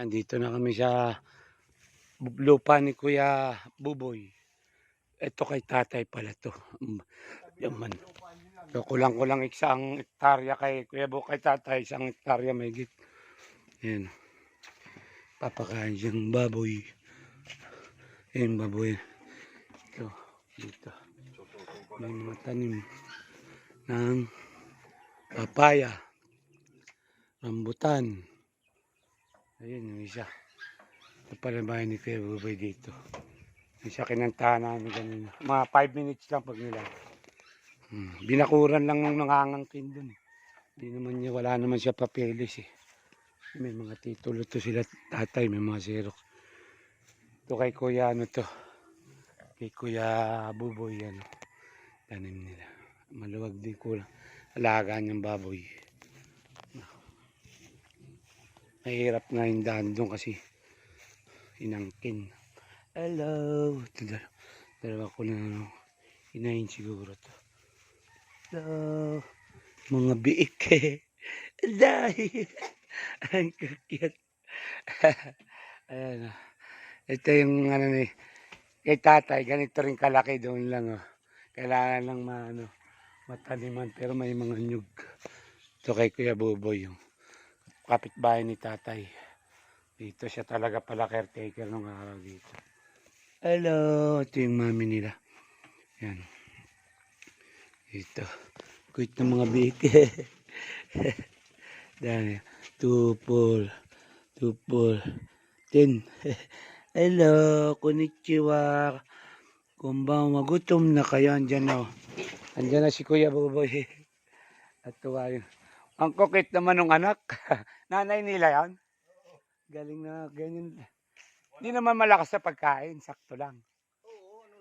Andito na kami sa lupa ni Kuya Buboy. Ito kay tatay pala to. Yaman. So, kulang-kulang isang hektarya kay Kuya Buboy, kay tatay, isang hektarya may git. Yan. Papakain siyang baboy. Yan, baboy. Ito, dito. May mga tanim ng papaya, rambutan. Ayun, yung isa. Ito pala bahay ni Kuya Buboy dito. Yung sa kinantahan namin ganun. Mga 5 minutes lang pag nila. Binakuran lang ng nangangangkin dun. Hindi naman niya, wala naman siya papeles eh. May mga titulo to sila tatay, may mga xerox. Ito kay Kuya ano to. Kay Kuya Buboy ano. Tanim nila. Maluwag din kulang. Alagaan niyang baboy. Mahirap nga yung daan doon kasi inangkin. Hello. Dalawa ko na inahin siguro to. Hello. Mga biik eh. Dahil. Ang cute. Ayan. Ito yung ano ni kay tatay. Ganito rin kalaki doon lang. Oh. Kailangan lang mataniman pero may mga nyug. Ito kay Kuya Buboy yung kapitbahay ni tatay. Dito siya talaga pala caretaker nung araw dito. Hello. Ito yung mami nila. Yan. Ito. Kuit ng mga bike. Dami. Tupol. 10. Hello. Konnichiwa. Kumbawa. Gutom na kayo. Andyan na. Andyan na si Kuya Buboy. At tuwa yun. Ang kukit naman ng anak. Nanay nila yan. Galing na ganyan. Hindi naman malakas sa pagkain. Sakto lang.